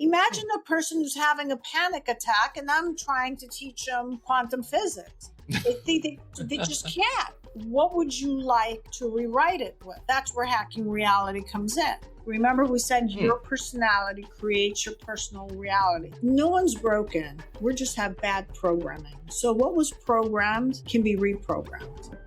Imagine a person who's having a panic attack and I'm trying to teach them quantum physics. They just can't. What would you like to rewrite it with? That's where hacking reality comes in. Remember, we said your personality creates your personal reality. No one's broken. We just have bad programming. So what was programmed can be reprogrammed.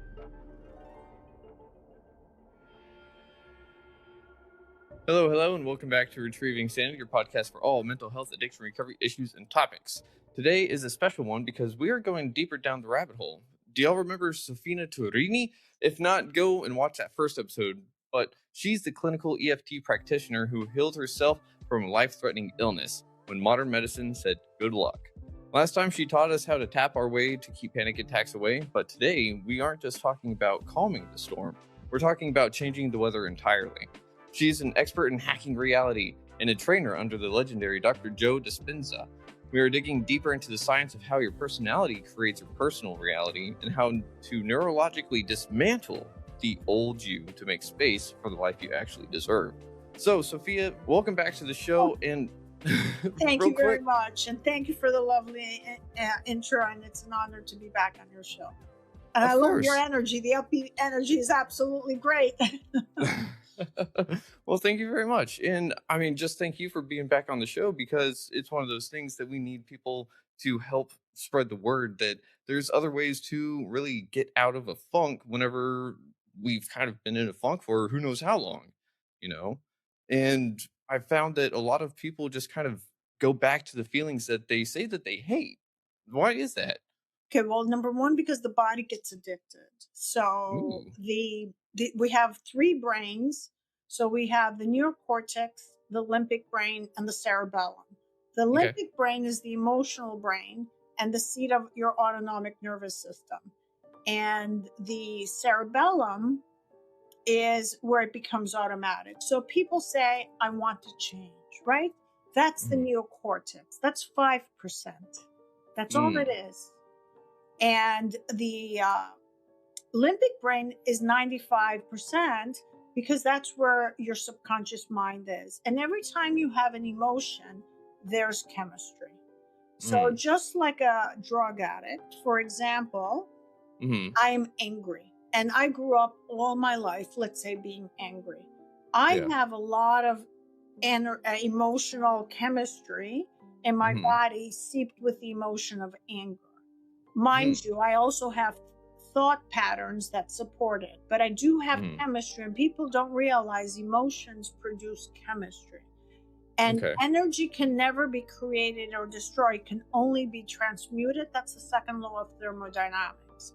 Hello, and welcome back to Retrieving Sanity, your podcast for all mental health, addiction, recovery issues, and topics. Today is a special one because we are going deeper down the rabbit hole. Do y'all remember Sophia Torrini? If not, go and watch that first episode. But she's the clinical EFT practitioner who healed herself from a life-threatening illness when modern medicine said good luck. Last time she taught us how to tap our way to keep panic attacks away, but today we aren't just talking about calming the storm. We're talking about changing the weather entirely. She's an expert in hacking reality and a trainer under the legendary Dr. Joe Dispenza. We are digging deeper into the science of how your personality creates your personal reality and how to neurologically dismantle the old you to make space for the life you actually deserve. So, Sophia, welcome back to the show. And thank you very much. And thank you for the lovely intro. And it's an honor to be back on your show. And I love your energy. The upbeat energy is absolutely great. Well, thank you very much. And I mean, just thank you for being back on the show, because it's one of those things that we need people to help spread the word that there's other ways to really get out of a funk whenever we've kind of been in a funk for who knows how long, you know? And I found that a lot of people just kind of go back to the feelings that they say that they hate. Why is that? Okay, well, number one, because the body gets addicted. So we have three brains. So we have the neocortex, the limbic brain, and the cerebellum. The limbic brain is the emotional brain and the seat of your autonomic nervous system. And the cerebellum is where it becomes automatic. So people say, I want to change, right? That's the neocortex. That's 5%. That's all it is. And the limbic brain is 95%, because that's where your subconscious mind is. And every time you have an emotion, there's chemistry. So just like a drug addict, for example, I'm angry. And I grew up all my life, let's say, being angry. I have a lot of emotional chemistry in my body seeped with the emotion of anger. Mind you, I also have thought patterns that support it, but I do have chemistry, and people don't realize emotions produce chemistry. And energy can never be created or destroyed, it can only be transmuted. That's the second law of thermodynamics.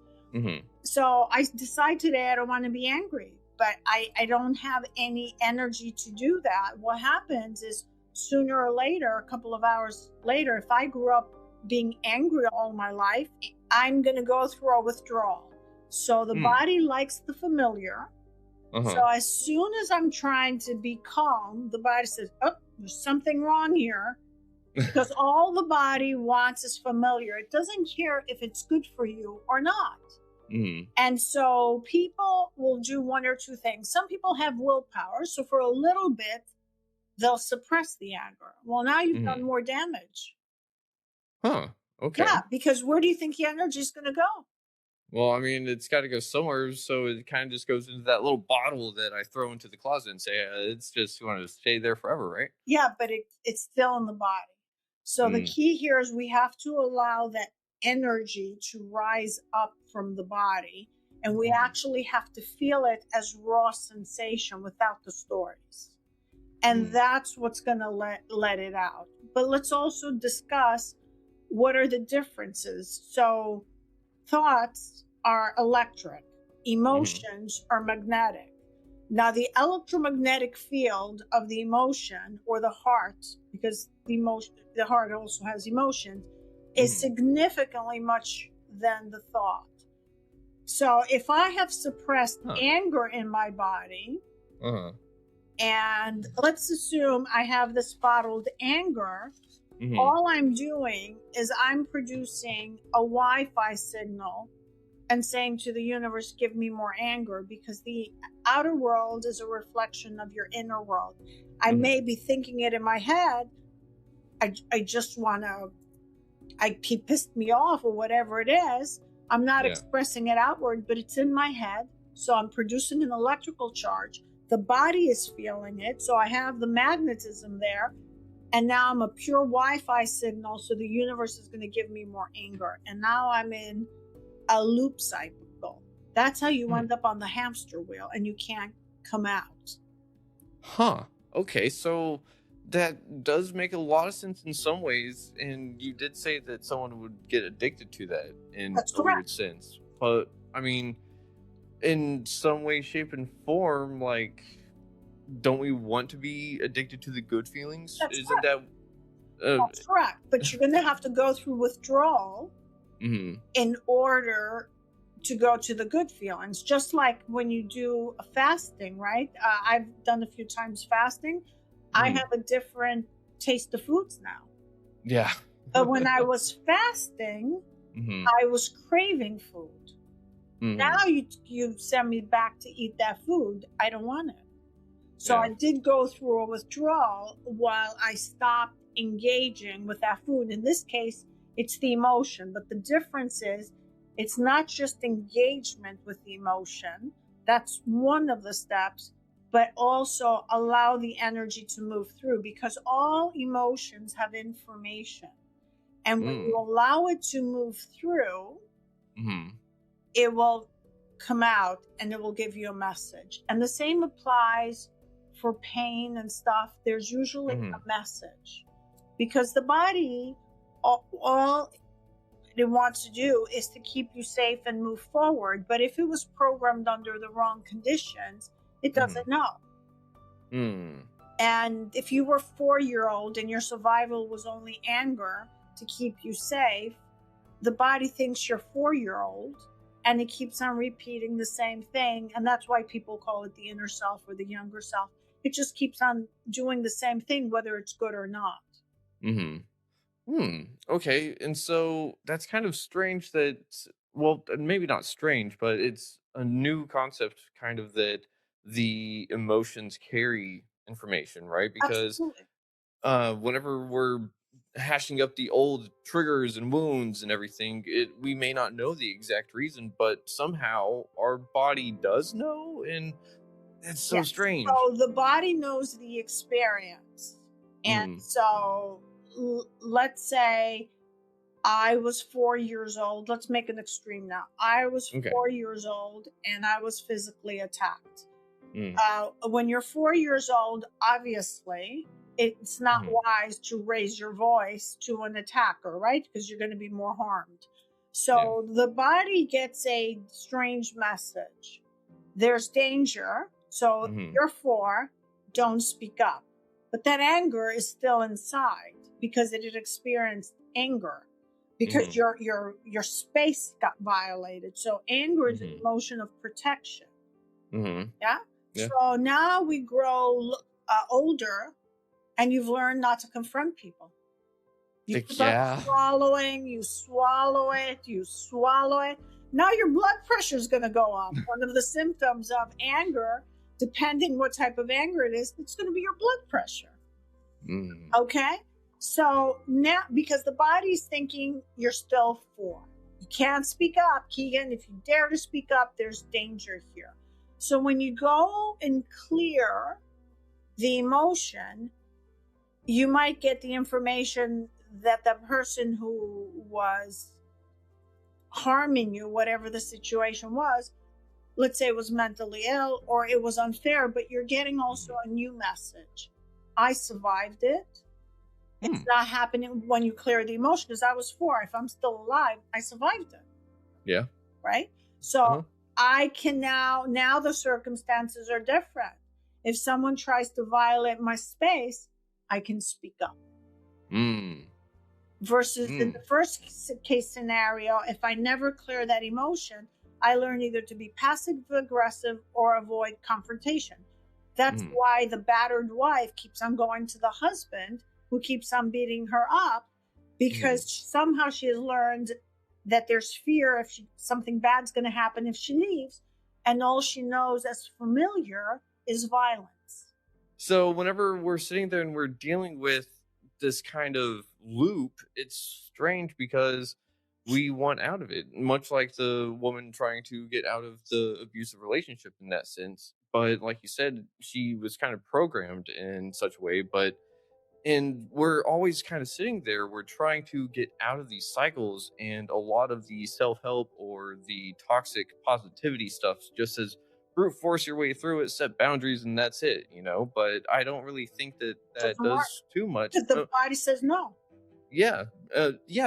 So I decide today I don't want to be angry, but I don't have any energy to do that. What happens is sooner or later, a couple of hours later, if I grew up being angry all my life, I'm going to go through a withdrawal. So the body likes the familiar. So as soon as I'm trying to be calm, the body says, oh, there's something wrong here. Because all the body wants is familiar. It doesn't care if it's good for you or not. And so people will do one or two things. Some people have willpower. So for a little bit, they'll suppress the anger. Well, now you've done more damage. Okay. Yeah, because where do you think the energy is going to go? Well, I mean, it's got to go somewhere, so it kind of just goes into that little bottle that I throw into the closet and say, it's just going to stay there forever, right? Yeah, but it's still in the body. So the key here is we have to allow that energy to rise up from the body, and we actually have to feel it as raw sensation without the stories. And that's what's going to let it out. But let's also discuss what are the differences. So thoughts are electric, emotions are magnetic. Now the electromagnetic field of the emotion, or the heart, because the heart also has emotions, is significantly much than the thought. So if I have suppressed anger in my body, and let's assume I have this bottled anger, all I'm doing is I'm producing a Wi-Fi signal and saying to the universe, give me more anger, because the outer world is a reflection of your inner world. I may be thinking it in my head, I just want to, he pissed me off or whatever it is. I'm not expressing it outward, but it's in my head. So I'm producing an electrical charge. The body is feeling it. So I have the magnetism there. And now I'm a pure Wi-Fi signal. So the universe is going to give me more anger. And now I'm in a loop cycle. That's how you end up on the hamster wheel and you can't come out. Huh. Okay. So that does make a lot of sense in some ways. And you did say that someone would get addicted to that in a weird sense. But I mean, in some way, shape, and form, like, don't we want to be addicted to the good feelings? Isn't that that's correct? But you're going to have to go through withdrawal in order to go to the good feelings. Just like when you do a fasting, right? I've done a few times fasting. I have a different taste of foods now. Yeah. But when I was fasting, I was craving food. Now you send me back to eat that food. I don't want it. So I did go through a withdrawal while I stopped engaging with that food. In this case, it's the emotion. But the difference is it's not just engagement with the emotion. That's one of the steps. But also allow the energy to move through, because all emotions have information. And when you allow it to move through, it will come out and it will give you a message. And the same applies for pain and stuff. There's usually a message, because the body, all it wants to do is to keep you safe and move forward. But if it was programmed under the wrong conditions, it doesn't know. And if you were 4-year-old and your survival was only anger to keep you safe, the body thinks you're 4-year-old and it keeps on repeating the same thing. And that's why people call it the inner self or the younger self. It just keeps on doing the same thing, whether it's good or not. Okay. And so that's kind of strange that, well, maybe not strange, but it's a new concept, kind of, that the emotions carry information, right? Because whenever we're hashing up the old triggers and wounds and everything, we may not know the exact reason, but somehow our body does know, and it's so strange. So the body knows the experience. And so let's say I was 4 years old. Let's make an extreme now. I was 4 years old and I was physically attacked. When you're 4 years old, obviously, it's not wise to raise your voice to an attacker, right? Because you're going to be more harmed. So the body gets a strange message. There's danger. So you're 4, don't speak up. But that anger is still inside because it had experienced anger, because your space got violated. So anger is an emotion of protection. Yeah. So now we grow older, and you've learned not to confront people. You keep on swallowing, you swallow it. Now your blood pressure is going to go up. One of the symptoms of anger, depending what type of anger it is, it's going to be your blood pressure. Okay? So now, because the body's thinking you're still 4. You can't speak up, Keegan. If you dare to speak up, there's danger here. So when you go and clear the emotion, you might get the information that the person who was harming you, whatever the situation was, let's say it was mentally ill or it was unfair, but you're getting also a new message. I survived it. It's not happening when you clear the emotion, because I was 4. If I'm still alive, I survived it. Yeah. Right? So I can now the circumstances are different. If someone tries to violate my space, I can speak up. Versus in the first case scenario, if I never clear that emotion, I learn either to be passive aggressive or avoid confrontation. That's why the battered wife keeps on going to the husband who keeps on beating her up, because somehow she has learned that there's fear if something bad's going to happen if she leaves, and all she knows as familiar is violence. So whenever we're sitting there and we're dealing with this kind of loop. It's strange because we want out of it, much like the woman trying to get out of the abusive relationship in that sense. But like you said, she was kind of programmed in such a way, and we're always kind of sitting there. We're trying to get out of these cycles, and a lot of the self-help or the toxic positivity stuff just says brute force your way through it, set boundaries, and that's it, but I don't really think that that Doesn't work does too much. because the body says no. Yeah,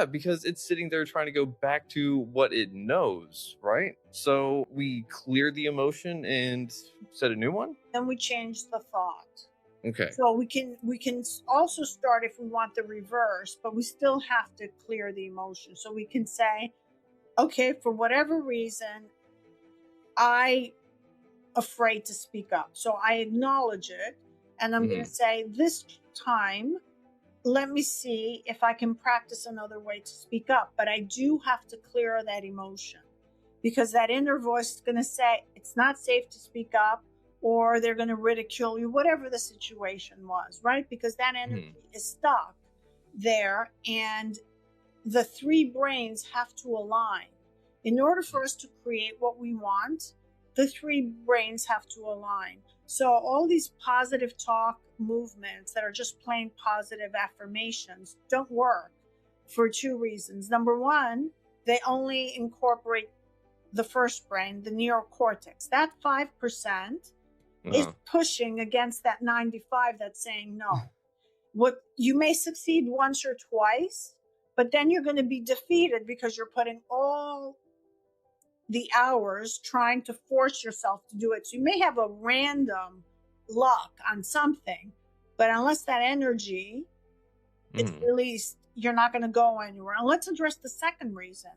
because it's sitting there trying to go back to what it knows, right? So we clear the emotion and set a new one. Then we change the thought. Okay. So we can also start if we want the reverse, but we still have to clear the emotion. So we can say, okay, for whatever reason, I afraid to speak up. So I acknowledge it, and I'm going to say, this time, let me see if I can practice another way to speak up. But I do have to clear that emotion, because that inner voice is going to say it's not safe to speak up, or they're going to ridicule you, whatever the situation was, right? Because that energy is stuck there, and the three brains have to align. In order for us to create what we want, the three brains have to align. So all these positive talk movements that are just plain positive affirmations don't work for two reasons. Number one, they only incorporate the first brain, the neocortex. That 5% is pushing against that 95 that's saying no. What you may succeed once or twice, but then you're going to be defeated because you're putting all the hours trying to force yourself to do it. So you may have a random luck on something, but unless that energy is released, you're not going to go anywhere. And let's address the second reason.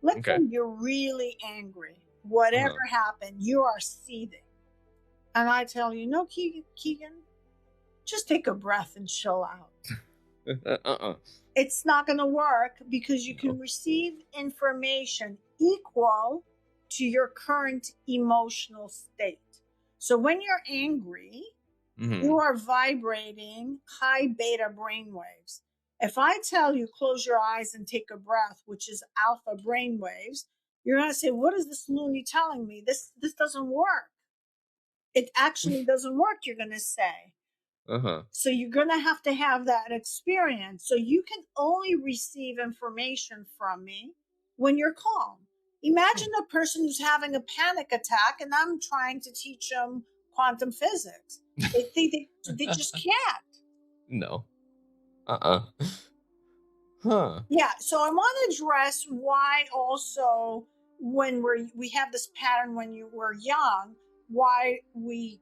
Let's say you're really angry. Whatever happened, you are seething. And I tell you, no, Keegan, just take a breath and chill out. It's not going to work, because you can receive information equal to your current emotional state. So when you're angry, you are vibrating high beta brainwaves. If I tell you close your eyes and take a breath, which is alpha brainwaves, you're going to say, what is this loony telling me? This doesn't work. It actually doesn't work, you're going to say. So you're going to have that experience. So you can only receive information from me when you're calm. Imagine a person who's having a panic attack and I'm trying to teach them quantum physics. They think they just can't. No. Yeah, so I want to address why also when we have this pattern when you were young, why we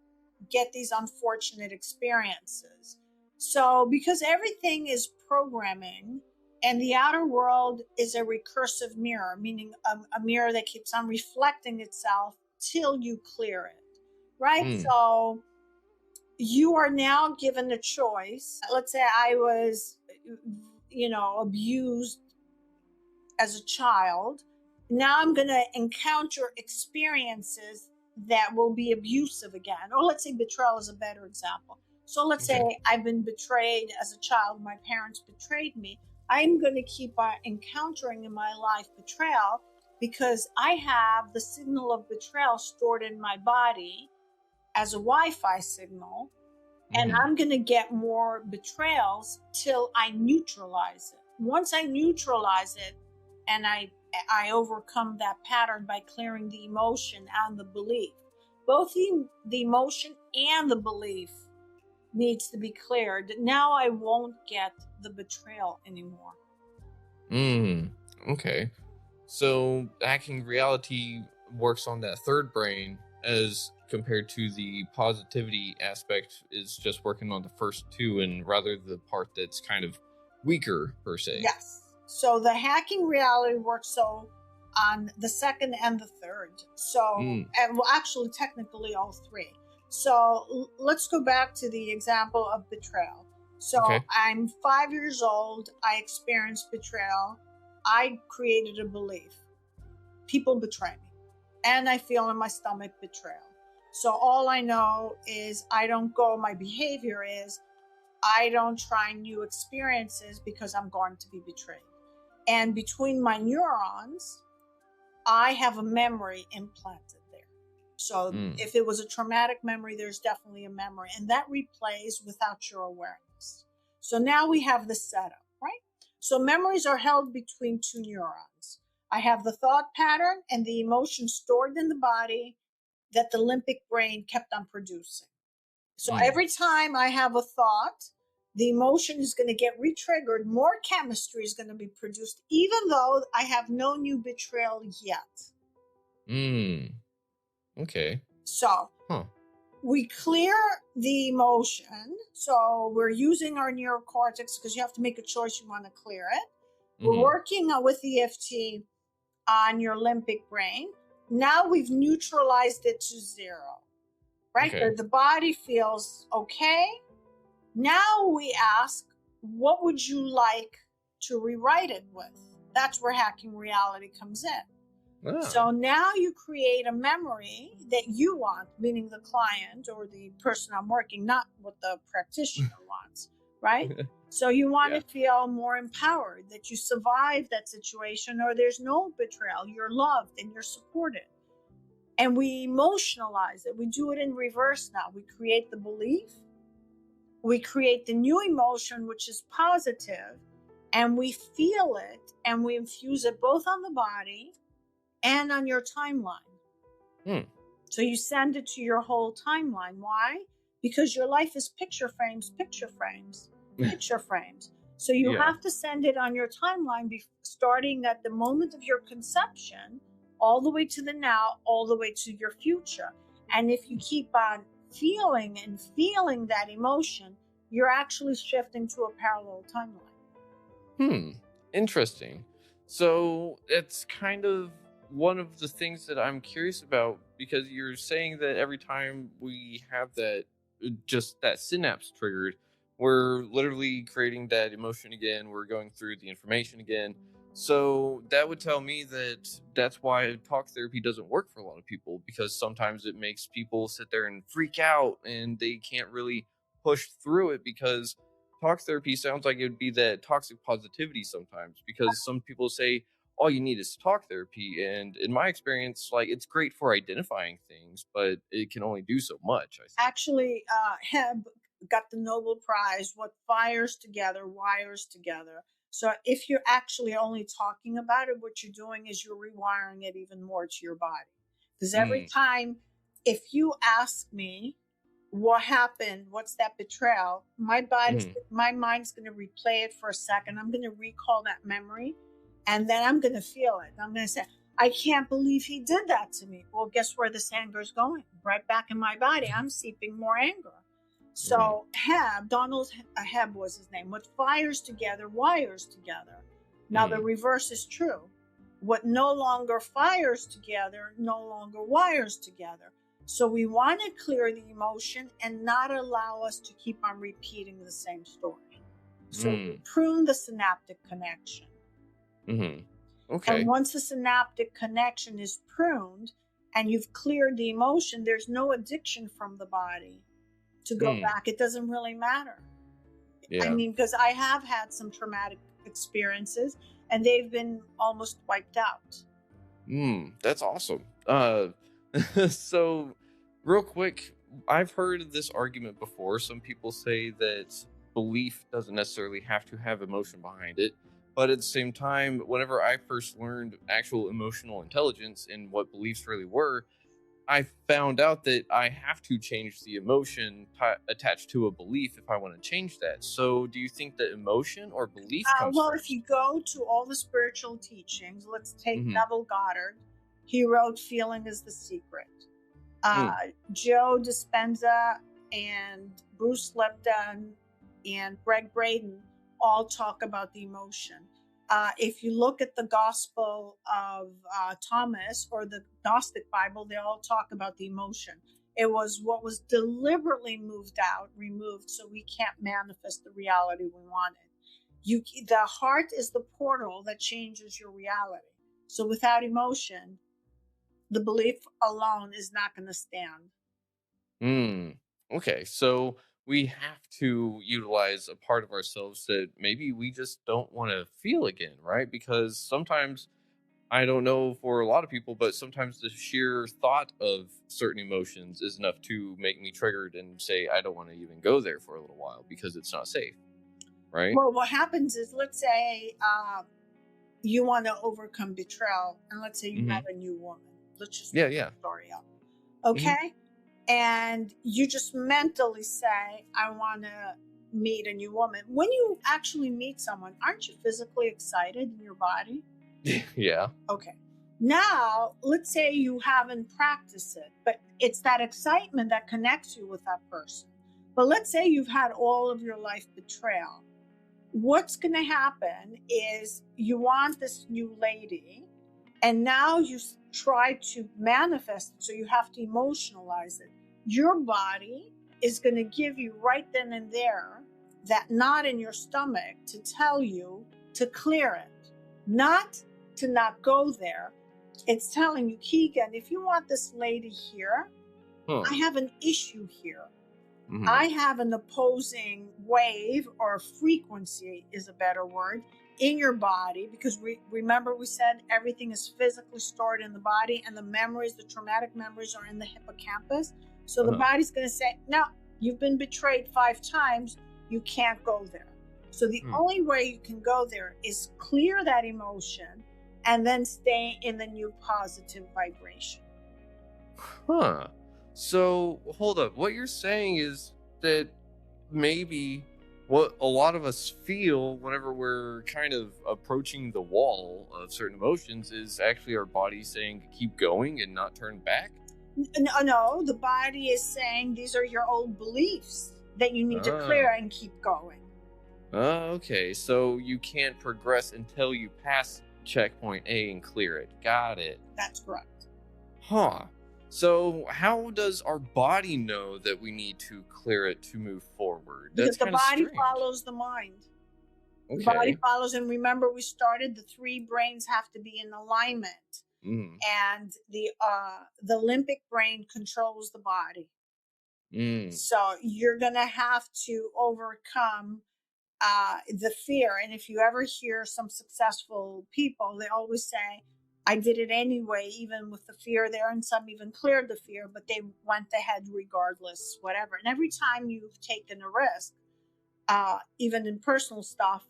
get these unfortunate experiences. So because everything is programming, and the outer world is a recursive mirror, meaning a mirror that keeps on reflecting itself till you clear it, right? So you are now given a choice. Let's say I was, abused as a child. Now I'm going to encounter experiences that will be abusive again. Or let's say betrayal is a better example. So let's say I've been betrayed as a child. My parents betrayed me. I'm going to keep encountering in my life betrayal, because I have the signal of betrayal stored in my body as a Wi-Fi signal. And I'm going to get more betrayals till I neutralize it. Once I neutralize it and I overcome that pattern by clearing the emotion and the belief, both the emotion and the belief needs to be cleared. Now I won't get the betrayal anymore. Okay. So hacking reality works on that third brain, as compared to the positivity aspect is just working on the first two, and rather the part that's kind of weaker per se. Yes. So the hacking reality works on the second and the third. So, and well, actually technically all three. So let's go back to the example of betrayal. So I'm 5 years old. I experienced betrayal. I created a belief. People betray me. And I feel in my stomach betrayal. So all I know is I don't go, my behavior is I don't try new experiences because I'm going to be betrayed. And between my neurons, I have a memory implanted there. So if it was a traumatic memory, there's definitely a memory, and that replays without your awareness. So now we have the setup, right? So memories are held between two neurons. I have the thought pattern and the emotion stored in the body that the limbic brain kept on producing. So every time I have a thought, the emotion is going to get re-triggered. More chemistry is going to be produced, even though I have no new betrayal yet. Okay. So we clear the emotion. So we're using our neocortex because you have to make a choice. You want to clear it. We're working with EFT on your limbic brain. Now we've neutralized it to zero, right? Okay. The body feels okay. Now we ask, what would you like to rewrite it with? That's where hacking reality comes in. So now you create a memory that you want, meaning the client or the person I'm working, not what the practitioner wants, right? So you want to feel more empowered, that you survived that situation, or there's no betrayal, you're loved and you're supported. And we emotionalize it. We do it in reverse now. We create the belief, we create the new emotion, which is positive, and we feel it, and we infuse it both on the body and on your timeline. So you send it to your whole timeline. Why? Because your life is picture frames, picture frames, picture frames. So you have to send it on your timeline, starting at the moment of your conception, all the way to the now, all the way to your future. And if you keep on feeling and feeling that emotion, you're actually shifting to a parallel timeline. Interesting. So it's kind of one of the things that I'm curious about, because you're saying that every time we have that, just that synapse triggered, we're literally creating that emotion again. We're going through the information again. So that would tell me that that's why talk therapy doesn't work for a lot of people, because sometimes it makes people sit there and freak out and they can't really push through it, because talk therapy sounds like it would be that toxic positivity sometimes, because some people say all you need is talk therapy. And in my experience, like, it's great for identifying things, but it can only do so much, I think. Actually, Heb got the Nobel Prize. What fires together, wires together. So if you're actually only talking about it, what you're doing is you're rewiring it even more to your body. Because every time, if you ask me, what happened, what's that betrayal, my mind's going to replay it for a second. I'm going to recall that memory, and then I'm going to feel it. I'm going to say, I can't believe he did that to me. Well, guess where this anger is going? Right back in my body. I'm seeping more anger. So Heb, Donald Heb was his name. What fires together, wires together. Now the reverse is true. What no longer fires together, no longer wires together. So we want to clear the emotion and not allow us to keep on repeating the same story. So we prune the synaptic connection. Okay. And once the synaptic connection is pruned and you've cleared the emotion, there's no addiction from the body to go back. It doesn't really matter. I mean, because I have had some traumatic experiences and they've been almost wiped out. That's awesome. So real quick, I've heard this argument before. Some people say that belief doesn't necessarily have to have emotion behind it. But at the same time, whenever I first learned actual emotional intelligence and what beliefs really were, I found out that I have to change the emotion attached to a belief if I want to change that. So do you think that emotion or belief comes first? If you go to all the spiritual teachings, let's take Neville Goddard. He wrote Feeling is the Secret. Joe Dispenza and Bruce Lipton and Greg Braden all talk about the emotion. If you look at the Gospel of Thomas or the Gnostic Bible, they all talk about the emotion. It was what was deliberately removed, so we can't manifest the reality we wanted. The heart is the portal that changes your reality. So without emotion, the belief alone is not going to stand. Okay, so we have to utilize a part of ourselves that maybe we just don't want to feel again, right? Because sometimes, I don't know for a lot of people, but sometimes the sheer thought of certain emotions is enough to make me triggered and say I don't want to even go there for a little while because it's not safe, right? Well, what happens is, let's say you want to overcome betrayal, and let's say you Hmm. have a new woman. Let's just Yeah, make yeah. the story up. Hmm. Okay? And you just mentally say, I want to meet a new woman. When you actually meet someone, aren't you physically excited in your body? Yeah. Okay. Now, let's say you haven't practiced it, but it's that excitement that connects you with that person. But let's say you've had all of your life betrayal. What's going to happen is you want this new lady, and now you try to manifest it, so you have to emotionalize it. Your body is going to give you right then and there that knot in your stomach to tell you to clear it, not to not go there. It's telling you, Keegan, if you want this lady here, Huh. I have an issue here. Hmm. I have an opposing wave, or frequency is a better word, in your body, because remember we said everything is physically stored in the body, and the memories, the traumatic memories, are in the hippocampus. So the Uh-huh. body's going to say, no, you've been betrayed 5 times, you can't go there. So the Hmm. only way you can go there is clear that emotion and then stay in the new positive vibration. Huh. So hold up. What you're saying is that maybe what a lot of us feel whenever we're kind of approaching the wall of certain emotions is actually our body saying to keep going and not turn back. No, the body is saying these are your old beliefs that you need to clear Oh. and keep going. Okay. So you can't progress until you pass checkpoint A and clear it. Got it. That's correct. Huh. So how does our body know that we need to clear it to move forward? Because That's the kind of body strange. follows the mind. The body Okay. follows, and remember, we started the 3 brains have to be in alignment, Mm. and the limbic brain controls the body. Mm. So you're gonna have to overcome the fear. And if you ever hear some successful people, they always say, I did it anyway, even with the fear there, and some even cleared the fear, but they went ahead regardless, whatever. And every time you've taken a risk, even in personal stuff,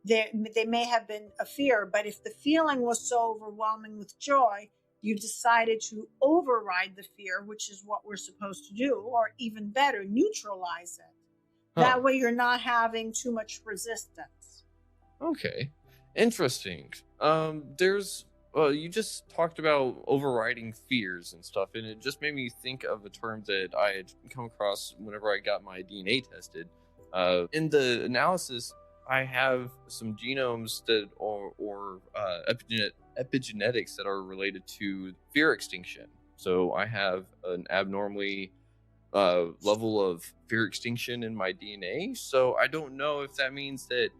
they may have been a fear, but if the feeling was so overwhelming with joy, you decided to override the fear, which is what we're supposed to do, or even better, neutralize it. Huh. That way you're not having too much resistance. Okay. Interesting. There's you just talked about overriding fears and stuff, and it just made me think of a term that I had come across whenever I got my DNA tested. In the analysis, I have some genomes that epigenetics that are related to fear extinction. So I have an abnormally level of fear extinction in my DNA. So I don't know if that means that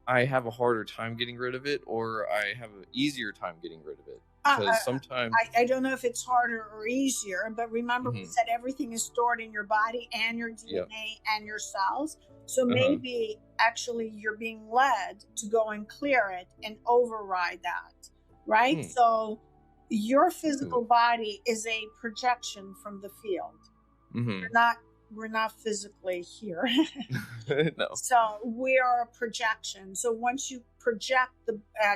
I have a harder time getting rid of it or I have an easier time getting rid of it. Uh, Because sometimes, I don't know if it's harder or easier, but remember we hmm, said everything is stored in your body and your yeah, DNA and your cells. So uh-huh, maybe actually you're being led to go and clear it and override that, right? hmm, So your physical ooh, body is a projection from the field. mm-hmm, We're not physically here. no, So we are a projection. So once you project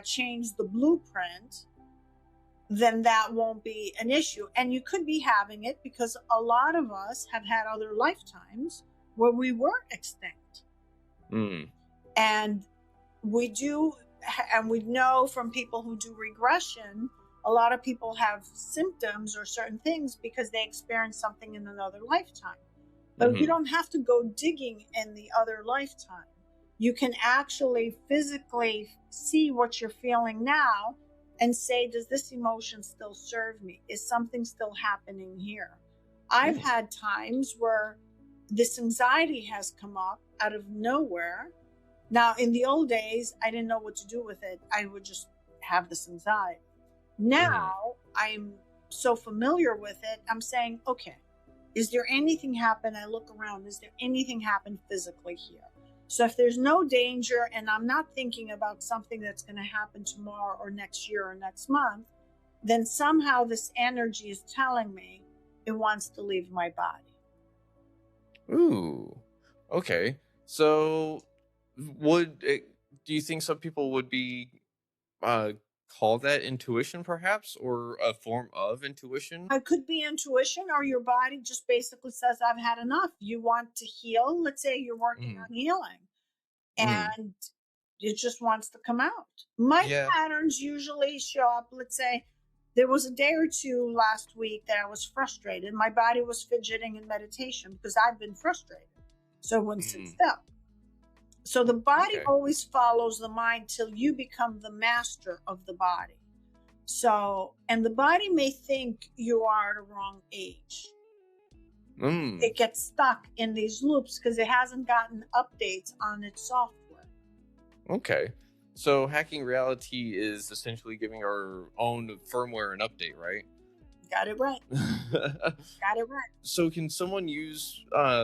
change the blueprint, then that won't be an issue. And you could be having it because a lot of us have had other lifetimes where we were extinct. mm, And we do, and we know from people who do regression, a lot of people have symptoms or certain things because they experienced something in another lifetime. But you mm-hmm, don't have to go digging in the other lifetime. You can actually physically see what you're feeling now and say, does this emotion still serve me? Is something still happening here? I've mm, had times where this anxiety has come up out of nowhere. Now, in the old days, I didn't know what to do with it. I would just have this anxiety. mm-hmm, Now, I'm so familiar with it, I'm saying, okay, Is there anything happen? I look around. Is there anything happen physically here? So if there's no danger and I'm not thinking about something that's going to happen tomorrow or next year or next month, then somehow this energy is telling me it wants to leave my body. Ooh, okay. So do you think some people would be call that intuition perhaps, or a form of intuition? It could be intuition, or your body just basically says, I've had enough. You want to heal. Let's say you're working on healing and it just wants to come out. My patterns usually show up. Let's say there was a day or two last week that I was frustrated. My body was fidgeting in meditation because I've been frustrated. So it wouldn't sit still. So the body always follows the mind till you become the master of the body. So, and the body may think you are at a wrong age. It gets stuck in these loops because it hasn't gotten updates on its software. Okay. So hacking reality is essentially giving our own firmware an update, right? Got it right. Got it right. So can someone use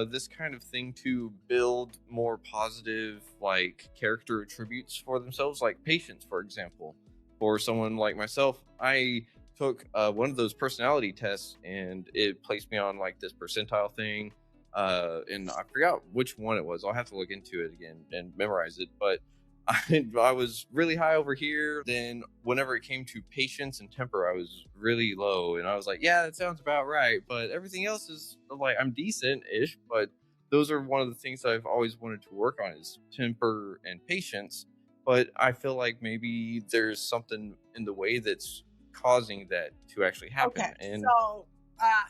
this kind of thing to build more positive, like, character attributes for themselves, like patience, for example? For someone like myself, I took one of those personality tests and it placed me on like this percentile thing. And I forgot which one it was. I'll have to look into it again and memorize it. But I was really high over here. Then whenever it came to patience and temper, I was really low. And I was like, yeah, that sounds about right. But everything else is like, I'm decent-ish. But those are one of the things that I've always wanted to work on is temper and patience. But I feel like maybe there's something in the way that's causing that to actually happen. Okay, and so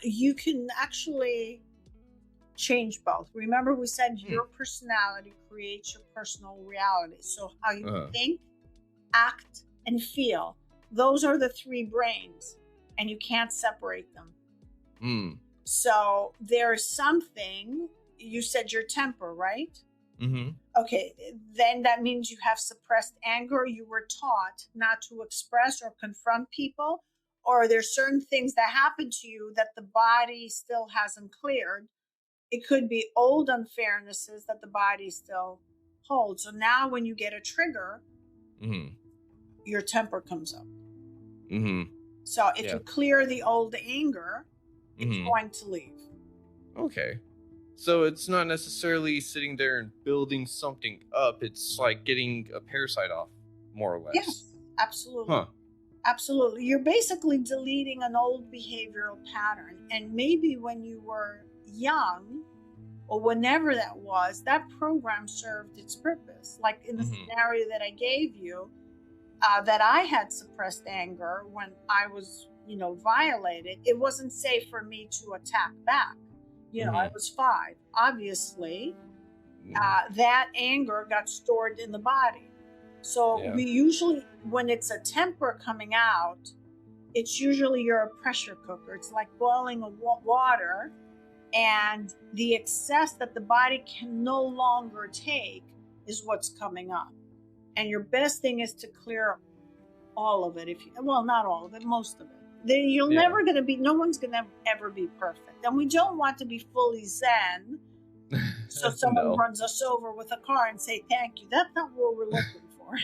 you can actually change both. Remember, we said your personality creates your personal reality. So how you think, act, and feel, those are the three brains, and you can't separate them. So there is something, you said your temper, right? Okay, then that means you have suppressed anger. You were taught not to express or confront people, or there's certain things that happen to you that the body still hasn't cleared. It could be old unfairnesses that the body still holds. So now when you get a trigger, your temper comes up. So if you clear the old anger, it's going to leave. Okay. So it's not necessarily sitting there and building something up. It's like getting a parasite off, more or less. Yes, absolutely. Absolutely. You're basically deleting an old behavioral pattern. And maybe when you were young, or whenever that was, that program served its purpose. Like in the scenario that I gave you, that I had suppressed anger when I was, violated. It wasn't safe for me to attack back. I was 5. Obviously, that anger got stored in the body. So we usually, when it's a temper coming out, it's usually you're a pressure cooker. It's like boiling water, and the excess that the body can no longer take is what's coming up. And your best thing is to clear all of it. Not all of it, most of it. You're never going to be, no one's going to ever be perfect. And we don't want to be fully zen. So someone runs us over with a car and say, thank you. That's not what we're looking for.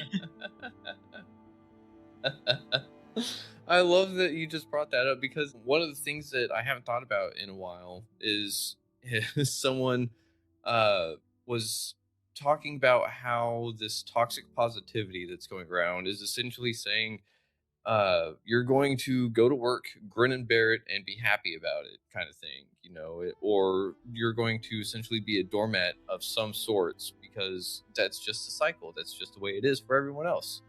I love that you just brought that up, because one of the things that I haven't thought about in a while is someone was talking about how this toxic positivity that's going around is essentially saying, you're going to go to work, grin and bear it, and be happy about it, kind of thing, or you're going to essentially be a doormat of some sorts, because that's just a cycle. That's just the way it is for everyone else,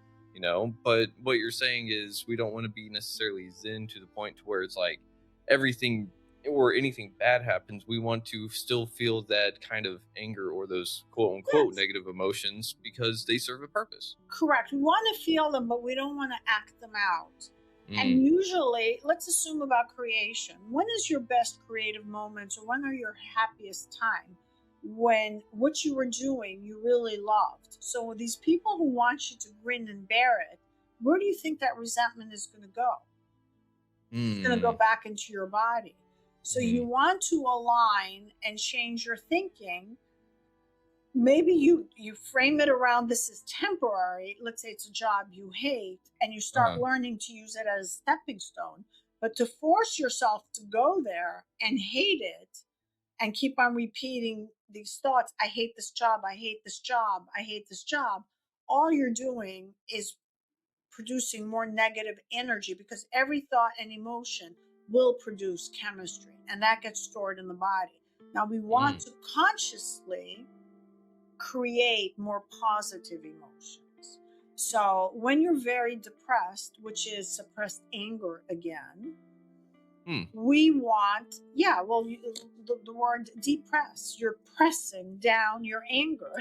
But what you're saying is we don't want to be necessarily zen to the point to where it's like everything or anything bad happens, we want to still feel that kind of anger or those quote unquote negative emotions, because they serve a purpose. Correct. We want to feel them, but we don't want to act them out. And usually, let's assume about creation. When is your best creative moments, or when are your happiest time? When what you were doing you really loved. So these people who want you to grin and bear it, where do you think that resentment is going to go? It's going to go back into your body. So you want to align and change your thinking. Maybe you frame it around this is temporary. Let's say it's a job you hate, and you start learning to use it as a stepping stone. But to force yourself to go there and hate it and keep on repeating these thoughts, I hate this job, I hate this job, I hate this job, all you're doing is producing more negative energy, because every thought and emotion will produce chemistry, and that gets stored in the body. Now we want to consciously create more positive emotions. So when you're very depressed, which is suppressed anger again, we want, the word depress, you're pressing down your anger.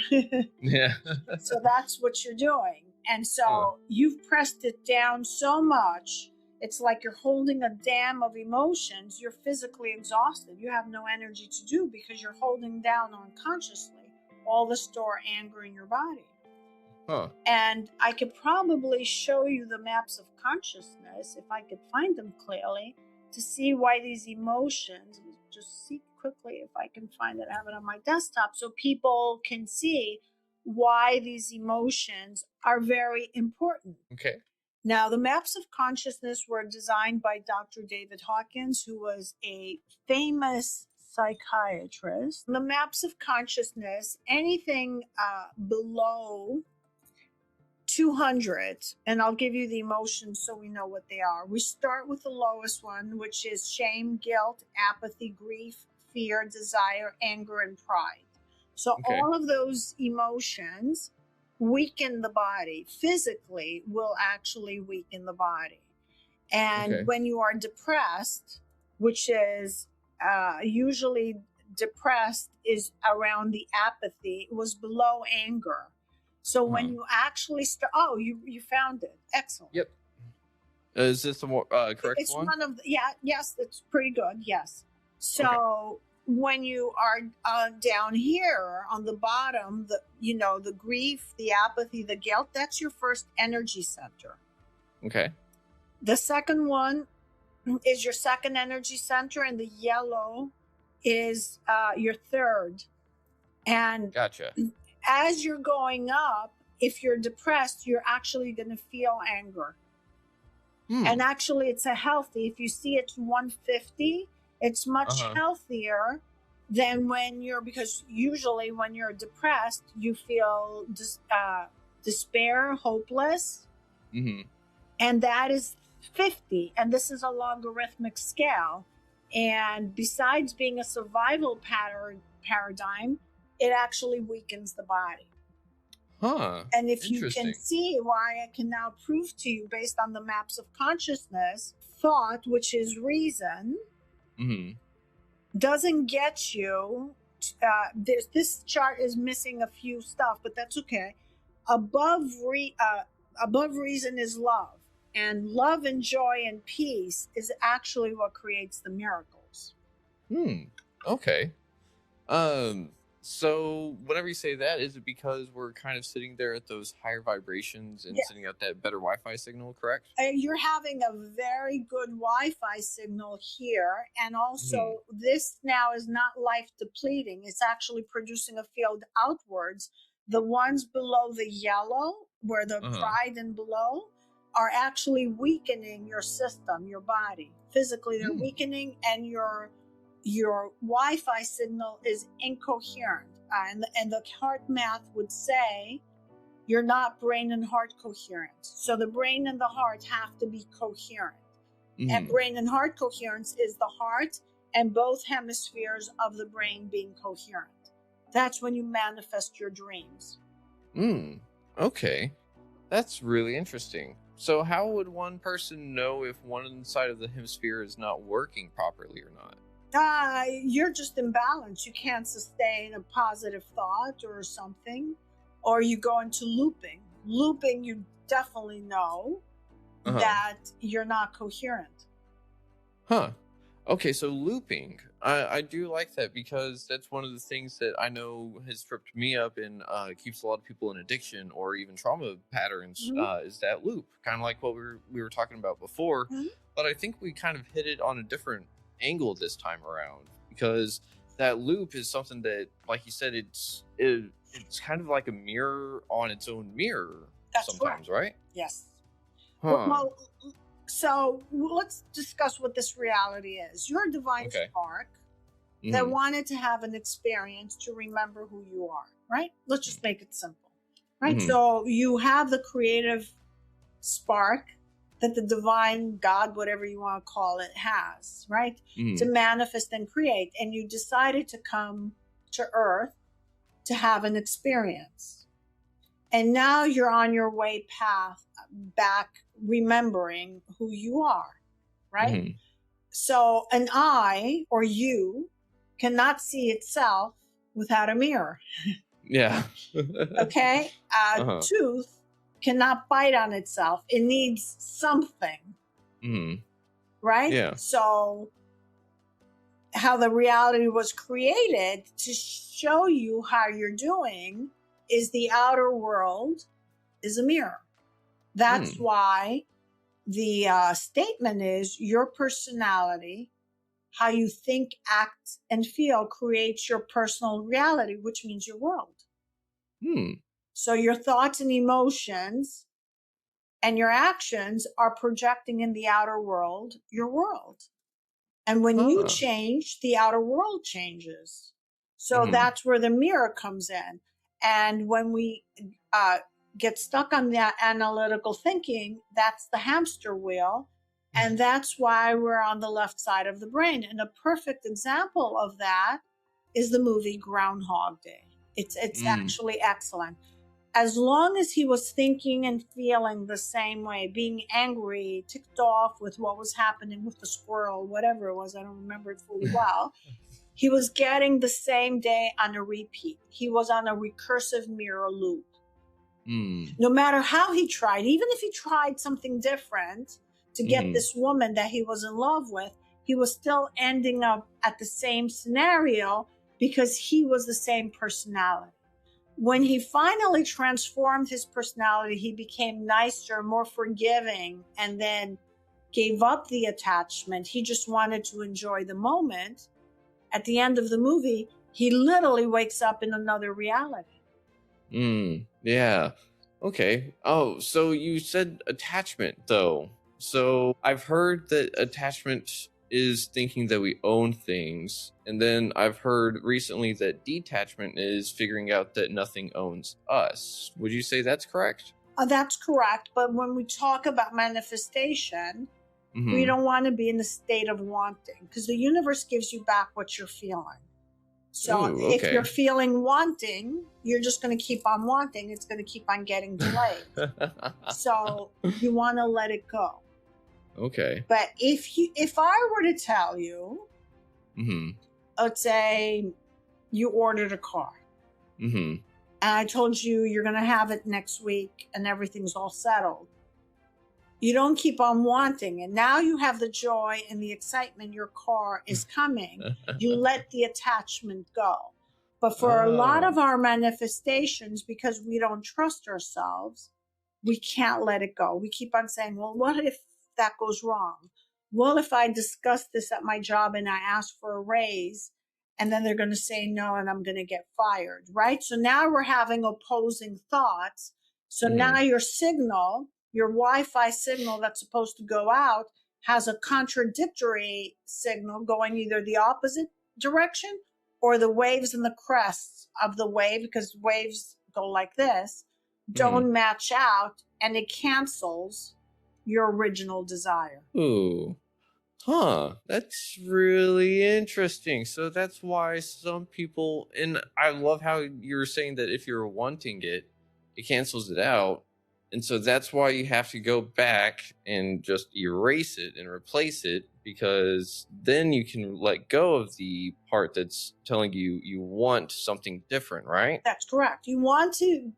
Yeah. So that's what you're doing. And so you've pressed it down so much, it's like you're holding a dam of emotions. You're physically exhausted. You have no energy to do, because you're holding down unconsciously all the stored anger in your body. And I could probably show you the maps of consciousness, if I could find them clearly, to see why these emotions, just see quickly if I can find it, I have it on my desktop, so people can see why these emotions are very important. Okay. Now, the maps of consciousness were designed by Dr. David Hawkins, who was a famous psychiatrist. The maps of consciousness, anything below 200, and I'll give you the emotions so we know what they are. We start with the lowest one, which is shame, guilt, apathy, grief, fear, desire, anger, and pride. So all of those emotions weaken the body. Physically will actually weaken the body. And when you are depressed, which is usually depressed is around the apathy, it was below anger. So when you actually start, you found it. Excellent. Yep. Is this the more correct one? It's one of the, yes, that's pretty good. Yes. So when you are down here on the bottom, the grief, the apathy, the guilt, that's your first energy center. Okay. The second one is your second energy center, and the yellow is your third. And gotcha. As you're going up, if you're depressed, you're actually going to feel anger. And actually, it's a healthy, if you see it's 150, it's much healthier than because usually when you're depressed, you feel despair, hopeless. And that is 50. And this is a logarithmic scale. And besides being a survival paradigm, it actually weakens the body. And if you can see why, I can now prove to you based on the maps of consciousness, thought, which is reason, doesn't get you. This chart is missing a few stuff, but that's okay. Above reason is love, and love and joy and peace is actually what creates the miracles. Okay. So whenever you say that, is it because we're kind of sitting there at those higher vibrations and sending out that better Wi-Fi signal, correct? You're having a very good Wi-Fi signal here. And also this now is not life depleting. It's actually producing a field outwards. The ones below the yellow, where the pride and below, are actually weakening your system, your body. Physically, they're weakening, and your Wi-Fi signal is incoherent. And the heart math would say you're not brain and heart coherent. So the brain and the heart have to be coherent. And brain and heart coherence is the heart and both hemispheres of the brain being coherent. That's when you manifest your dreams. Okay. That's really interesting. So how would one person know if one side of the hemisphere is not working properly or not? You're just imbalanced. You can't sustain a positive thought or something, or you go into looping. Looping, you definitely know that you're not coherent. Okay, so looping. I do like that, because that's one of the things that I know has tripped me up and keeps a lot of people in addiction or even trauma patterns, is that loop. Kind of like what we were talking about before. But I think we kind of hit it on a different angle this time around, because that loop is something that, like you said, it's kind of like a mirror on its own mirror. That's sometimes, correct. right? Yes. Huh. Well, so let's discuss what this reality is. You're a divine spark that wanted to have an experience to remember who you are, right? Let's just make it simple, right? So you have the creative spark that the divine God, whatever you want to call it, has, right? To manifest and create. And you decided to come to Earth to have an experience. And now you're on your way path back, remembering who you are, right? So an eye, or you, cannot see itself without a mirror. Yeah. Okay? Tooth cannot bite on itself. It needs something. Right? Yeah. So how the reality was created to show you how you're doing is the outer world is a mirror. That's why the statement is your personality, how you think, act, and feel creates your personal reality, which means your world. So your thoughts and emotions and your actions are projecting in the outer world, your world. And when you change, the outer world changes. So that's where the mirror comes in. And when we get stuck on that analytical thinking, that's the hamster wheel. And that's why we're on the left side of the brain. And a perfect example of that is the movie Groundhog Day. It's actually excellent. As long as he was thinking and feeling the same way, being angry, ticked off with what was happening with the squirrel, whatever it was, I don't remember it fully well, he was getting the same day on a repeat. He was on a recursive mirror loop. No matter how he tried, even if he tried something different to get this woman that he was in love with, he was still ending up at the same scenario because he was the same personality. When he finally transformed his personality, he became nicer, more forgiving, and then gave up the attachment. He just wanted to enjoy the moment. At the end of the movie, he literally wakes up in another reality. Yeah. Okay. Oh, so you said attachment, though. So I've heard that attachment is thinking that we own things. And then I've heard recently that detachment is figuring out that nothing owns us. Would you say that's correct? That's correct. But when we talk about manifestation, we don't want to be in a state of wanting, because the universe gives you back what you're feeling. So if you're feeling wanting, you're just going to keep on wanting. It's going to keep on getting delayed. So you want to let it go. Okay. But if I were to tell you, let's say you ordered a car, and I told you you're going to have it next week and everything's all settled, you don't keep on wanting, and now you have the joy and the excitement, your car is coming. You let the attachment go. But for a lot of our manifestations, because we don't trust ourselves, we can't let it go. We keep on saying, well, what if that goes wrong? Well, if I discuss this at my job and I ask for a raise, and then they're going to say no, and I'm going to get fired, right? So now we're having opposing thoughts. So now your signal, your Wi-Fi signal that's supposed to go out, has a contradictory signal going either the opposite direction, or the waves and the crests of the wave, because waves go like this, don't match out, and it cancels your original desire. Ooh. Huh. That's really interesting. So that's why some people, and I love how you're saying that if you're wanting it, it cancels it out. And so that's why you have to go back and just erase it and replace it, because then you can let go of the part that's telling you you want something different, right? That's correct. You want to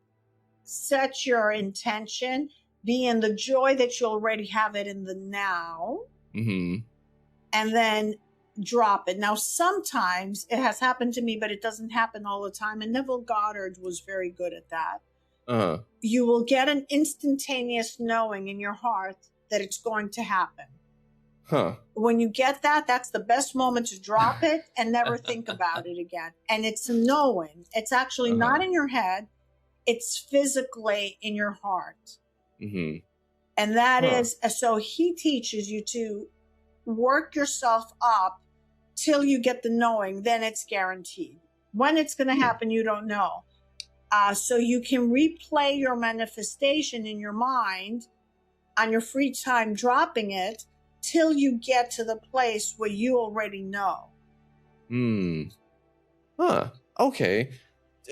set your intention, be in the joy that you already have it in the now, and then drop it. Now, sometimes it has happened to me, but it doesn't happen all the time. And Neville Goddard was very good at that. You will get an instantaneous knowing in your heart that it's going to happen. Huh. When you get that, that's the best moment to drop it and never think about it again. And it's a knowing. It's actually not in your head. It's physically in your heart. Mm-hmm. And that is, so he teaches you to work yourself up till you get the knowing, then it's guaranteed. When it's going to happen, you don't know. So you can replay your manifestation in your mind on your free time, dropping it till you get to the place where you already know. Huh. Okay.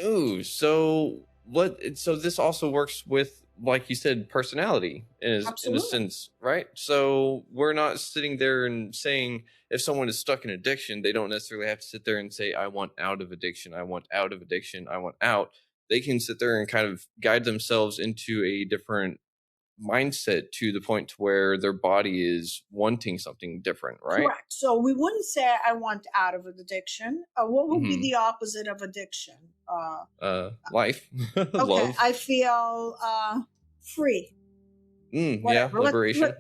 Ooh, so this also works with, like you said, personality in a sense, right? So we're not sitting there and saying if someone is stuck in addiction, they don't necessarily have to sit there and say, I want out of addiction. I want out of addiction. I want out. They can sit there and kind of guide themselves into a different mindset to the point to where their body is wanting something different, right? Correct. So we wouldn't say I want out of an addiction. What would be the opposite of addiction? Life. Okay. Love. I feel free. Yeah, liberation.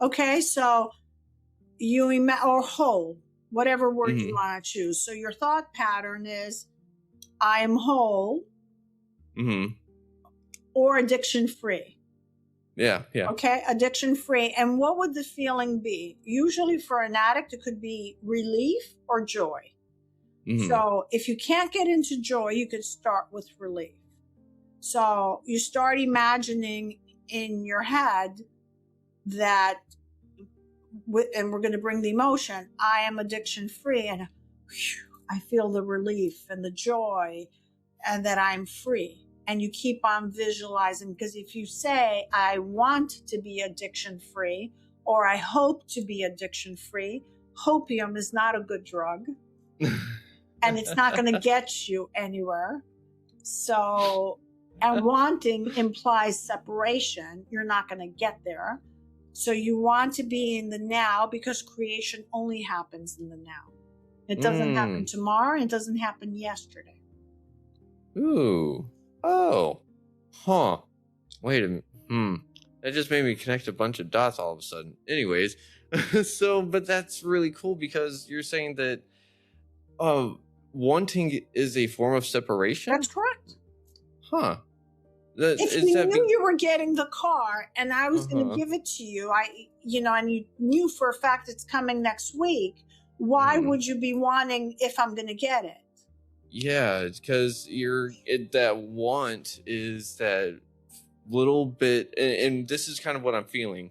Okay, so or whole, whatever word you want to choose. So your thought pattern is, I am whole, or addiction free. Yeah. Okay, addiction free. And what would the feeling be? Usually for an addict, it could be relief or joy. So if you can't get into joy, you could start with relief. So you start imagining in your head that, and we're going to bring the emotion, I am addiction free, and I feel the relief and the joy, and that I'm free. And you keep on visualizing, because if you say, I want to be addiction free, or I hope to be addiction free, hopium is not a good drug. And it's not going to get you anywhere. So, and wanting implies separation. You're not going to get there. So you want to be in the now, because creation only happens in the now. It doesn't happen tomorrow. It doesn't happen yesterday. Ooh. Oh. Huh. Wait a minute. That just made me connect a bunch of dots all of a sudden. Anyways, but that's really cool, because you're saying that wanting is a form of separation? That's correct. Huh. If you knew you were getting the car and I was going to give it to you, and you knew for a fact it's coming next week, why would you be wanting if I'm going to get it? Yeah, because that want is that little bit, and this is kind of what I'm feeling.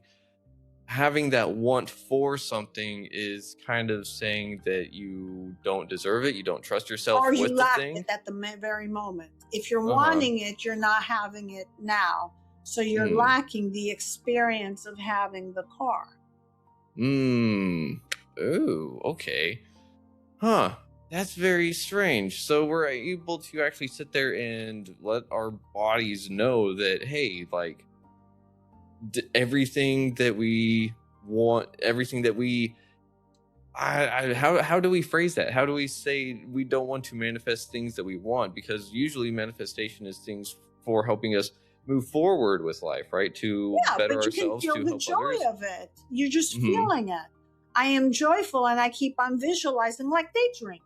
Having that want for something is kind of saying that you don't deserve it, you don't trust yourself, or with you the lack thing. it at the very moment. If you're wanting it, you're not having it now, so you're lacking the experience of having the car. Ooh, okay. Huh. That's very strange. So we're able to actually sit there and let our bodies know that, hey, like, everything that we want, everything that we, how do we phrase that? How do we say we don't want to manifest things that we want? Because usually manifestation is things for helping us move forward with life, right? To better ourselves, to help others. You can feel the joy of it. You're just feeling it. I am joyful, and I keep on visualizing, like daydreaming.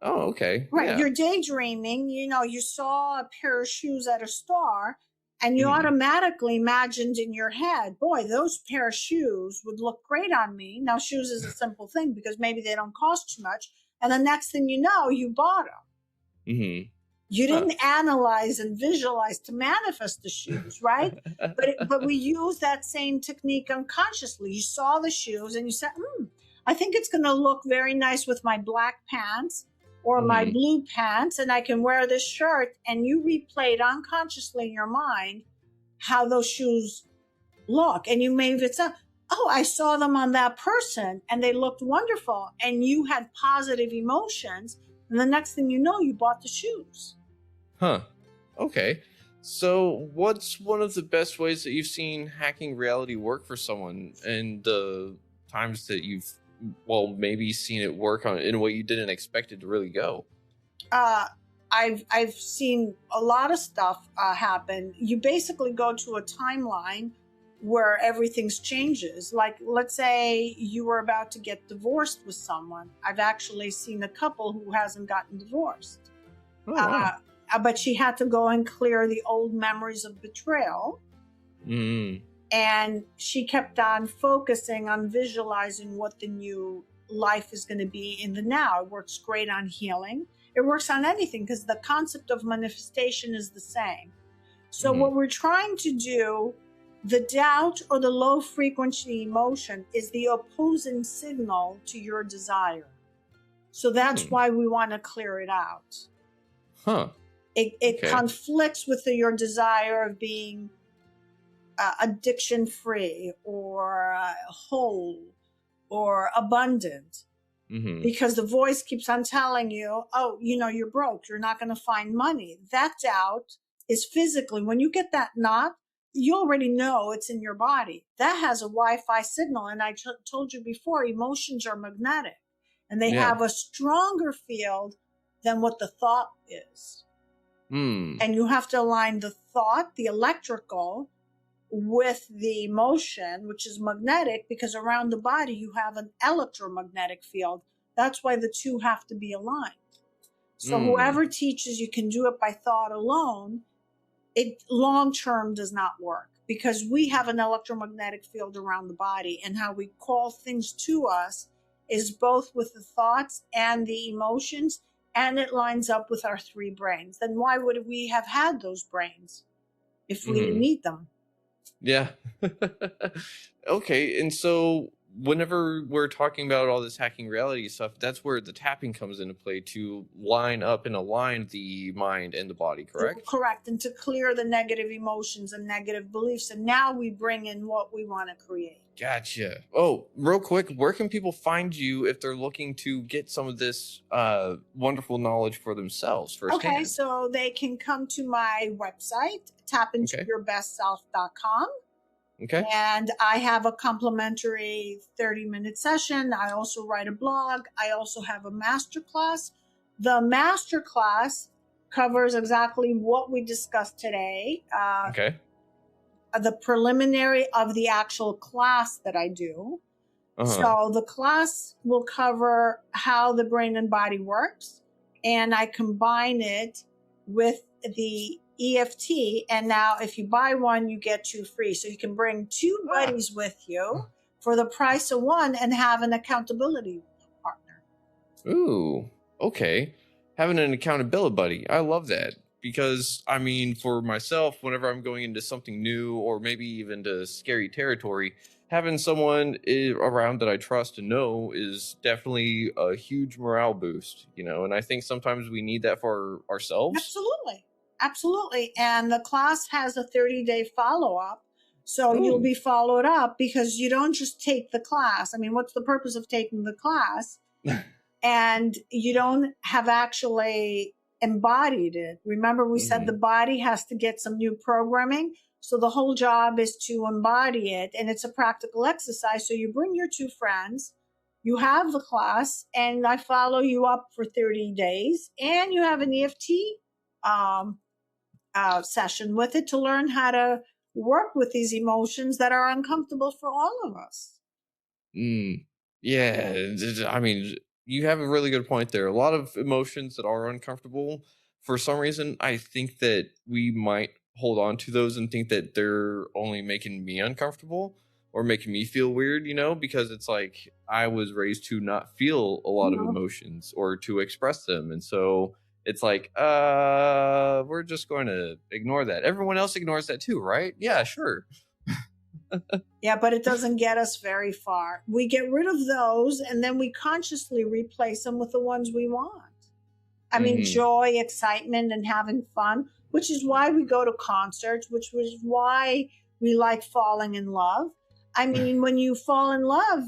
Oh, okay. Right. Yeah. You're daydreaming. You saw a pair of shoes at a store, and you automatically imagined in your head, boy, those pair of shoes would look great on me. Now, shoes is a simple thing because maybe they don't cost too much. And the next thing you know, you bought them. You didn't analyze and visualize to manifest the shoes, right? But we use that same technique unconsciously. You saw the shoes and you said, I think it's going to look very nice with my black pants or my blue pants, and I can wear this shirt. And you replayed unconsciously in your mind how those shoes look. And you may have said, I saw them on that person and they looked wonderful. And you had positive emotions. And the next thing you know, you bought the shoes. Huh. Okay. So what's one of the best ways that you've seen hacking reality work for someone, and the times that you've, maybe seen it work in a way you didn't expect it to really go? I've seen a lot of stuff happen. You basically go to a timeline where everything's changes. Like, let's say you were about to get divorced with someone. I've actually seen a couple who hasn't gotten divorced. Oh, wow. But she had to go and clear the old memories of betrayal. And she kept on focusing on visualizing what the new life is going to be in the now. It works great on healing. It works on anything because the concept of manifestation is the same. So what we're trying to do, the doubt or the low frequency emotion is the opposing signal to your desire. So that's why we want to clear it out. It conflicts with your desire of being addiction free or whole or abundant. Because the voice keeps on telling you, oh, you're broke, you're not going to find money. That doubt is physically, when you get that knot, you already know it's in your body. That has a Wi-Fi signal. And I told you before, emotions are magnetic and they have a stronger field than what the thought is. And you have to align the thought, the electrical, with the emotion, which is magnetic, because around the body you have an electromagnetic field. That's why the two have to be aligned. So whoever teaches you can do it by thought alone, it long term does not work, because we have an electromagnetic field around the body, and how we call things to us is both with the thoughts and the emotions, and it lines up with our three brains. Then why would we have had those brains if we didn't need them? Yeah. Okay. And so whenever we're talking about all this hacking reality stuff, that's where the tapping comes into play to line up and align the mind and the body, correct? Correct. And to clear the negative emotions and negative beliefs. And now we bring in what we want to create. Gotcha. Oh, real quick, where can people find you if they're looking to get some of this wonderful knowledge for themselves firsthand? Okay, so they can come to my website, tapintouryourbestself.com. Okay. And I have a complimentary 30-minute session. I also write a blog. I also have a masterclass. The masterclass covers exactly what we discussed today. The preliminary of the actual class that I do. So the class will cover how the brain and body works, and I combine it with the EFT. And now if you buy one, you get two free. So you can bring two buddies with you for the price of one and have an accountability partner. Ooh, okay. Having an accountability buddy. I love that. Because, I mean, for myself, whenever I'm going into something new or maybe even to scary territory, having someone around that I trust and know is definitely a huge morale boost, and I think sometimes we need that for ourselves. Absolutely. And the class has a 30-day follow-up. So you'll be followed up, because you don't just take the class. I mean, what's the purpose of taking the class? And you don't have actually embodied it. Remember, we said the body has to get some new programming. So the whole job is to embody it. And it's a practical exercise. So you bring your two friends, you have the class, and I follow you up for 30 days. And you have an EFT session with it to learn how to work with these emotions that are uncomfortable for all of us. Yeah. I mean, you have a really good point there. A lot of emotions that are uncomfortable, for some reason, I think that we might hold on to those and think that they're only making me uncomfortable or making me feel weird, because it's like I was raised to not feel a lot of emotions or to express them. And so it's like, we're just going to ignore that. Everyone else ignores that too, right? Yeah, sure. Yeah, but it doesn't get us very far. We get rid of those and then we consciously replace them with the ones we want. I mean, joy, excitement, and having fun, which is why we go to concerts, which was why we like falling in love. I mean, when you fall in love,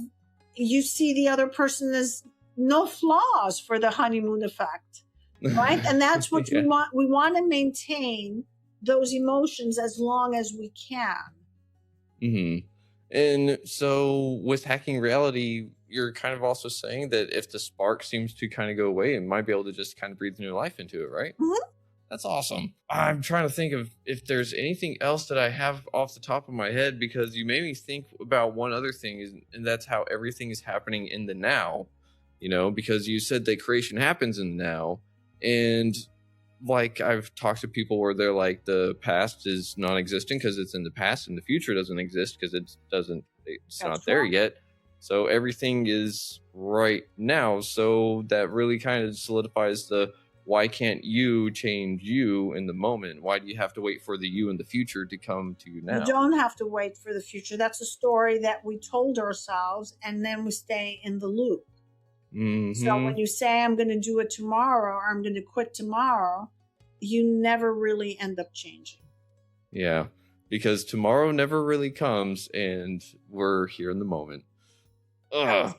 you see the other person as no flaws for the honeymoon effect, right? And that's what we want. We want to maintain those emotions as long as we can. And so with hacking reality, you're kind of also saying that if the spark seems to kind of go away, it might be able to just kind of breathe new life into it, right? That's awesome. I'm trying to think of if there's anything else that I have off the top of my head, because you made me think about one other thing, and that's how everything is happening in the now, because you said that creation happens in the now. And like, I've talked to people where they're like, the past is non-existent because it's in the past, and the future doesn't exist because it's not there yet. So everything is right now. So that really kind of solidifies why can't you change you in the moment? Why do you have to wait for the you in the future to come to you now? You don't have to wait for the future. That's a story that we told ourselves, and then we stay in the loop. Mm-hmm. So when you say, I'm going to do it tomorrow, or I'm going to quit tomorrow, you never really end up changing. Yeah, because tomorrow never really comes, and we're here in the moment. Ugh.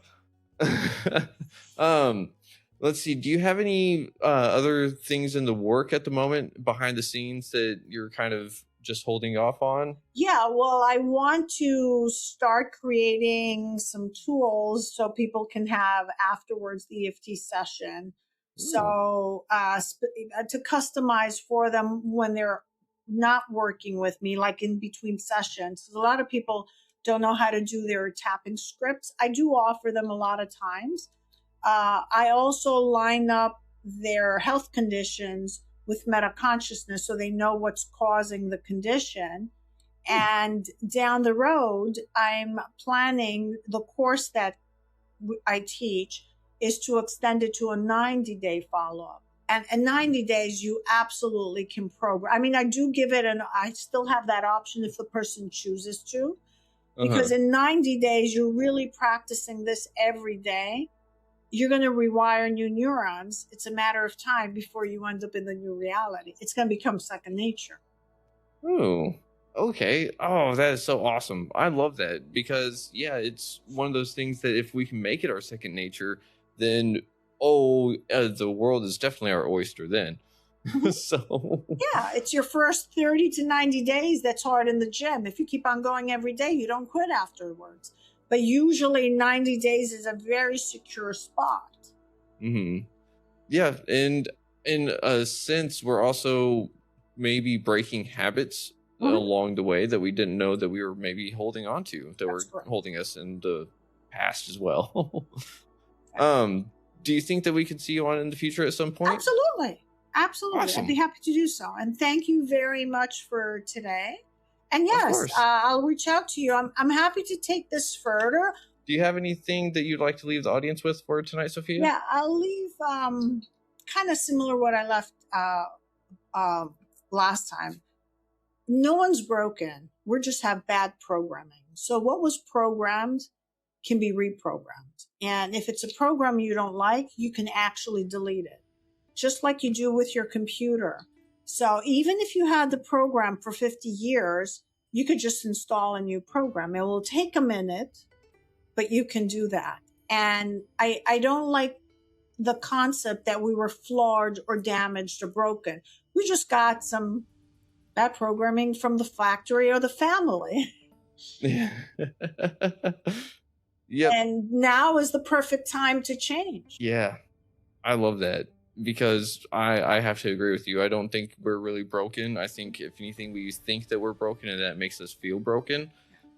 Let's see. Do you have any other things in the work at the moment behind the scenes that you're kind of just holding off on? Yeah, well, I want to start creating some tools so people can have afterwards the EFT session. Ooh. So to customize for them when they're not working with me, like in between sessions. A lot of people don't know how to do their tapping scripts. I do offer them a lot of times. I also line up their health conditions with meta-consciousness so they know what's causing the condition. And down the road, I'm planning the course that I teach is to extend it to a 90-day follow-up. And in 90 days, you absolutely can program. I mean, I do give it, I still have that option if the person chooses to. Because in 90 days, you're really practicing this every day. You're going to rewire new neurons. It's a matter of time before you end up in the new reality. It's going to become second nature. Oh, okay. Oh, that is so awesome. I love that because, yeah, it's one of those things that if we can make it our second nature, then, the world is definitely our oyster then. So yeah, it's your first 30 to 90 days that's hard in the gym. If you keep on going every day, you don't quit afterwards. But usually 90 days is a very secure spot. Mm-hmm. Yeah, and in a sense, we're also maybe breaking habits along the way that we didn't know that we were maybe holding on to, that were holding us in the past as well. Do you think that we could see you on in the future at some point? Absolutely. Awesome. I'd be happy to do so. And thank you very much for today. And yes, I'll reach out to you. I'm happy to take this further. Do you have anything that you'd like to leave the audience with for tonight, Sophia? Yeah, I'll leave kind of similar what I left last time. No one's broken. We just have bad programming. So what was programmed can be reprogrammed. And if it's a program you don't like, you can actually delete it, just like you do with your computer. So even if you had the program for 50 years, you could just install a new program. It will take a minute, but you can do that. And I don't like the concept that we were flawed or damaged or broken. We just got some bad programming from the factory or the family. Yep. And now is the perfect time to change. Yeah, I love that. Because I have to agree with you. I don't think we're really broken. I think if anything, we think that we're broken, and that makes us feel broken.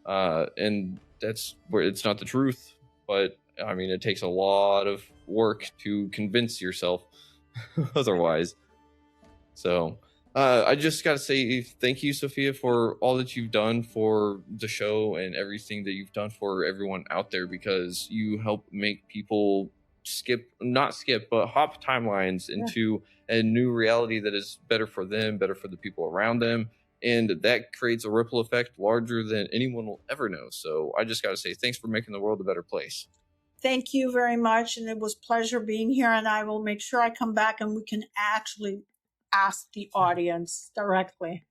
And that's where it's not the truth. But I mean, it takes a lot of work to convince yourself otherwise. So I just got to say thank you, Sophia, for all that you've done for the show and everything that you've done for everyone out there, because you help make people hop timelines into a new reality that is better for them, better for the people around them. And that creates a ripple effect larger than anyone will ever know. So I just got to say thanks for making the world a better place. Thank you very much. And it was a pleasure being here. And I will make sure I come back and we can actually ask the audience directly.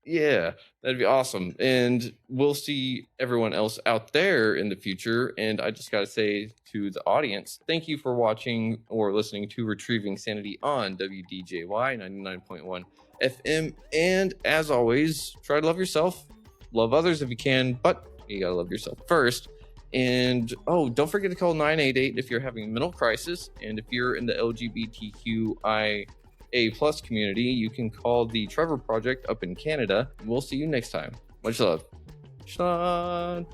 Yeah, that'd be awesome. And we'll see everyone else out there in the future. And I just got to say to the audience, thank you for watching or listening to Retrieving Sanity on WDJY 99.1 FM. And as always, try to love yourself, love others if you can, but you got to love yourself first. And don't forget to call 988 if you're having a mental crisis. And if you're in the LGBTQI A+ community, you can call the Trevor Project up in Canada. We'll see you next time. Much love. Sean.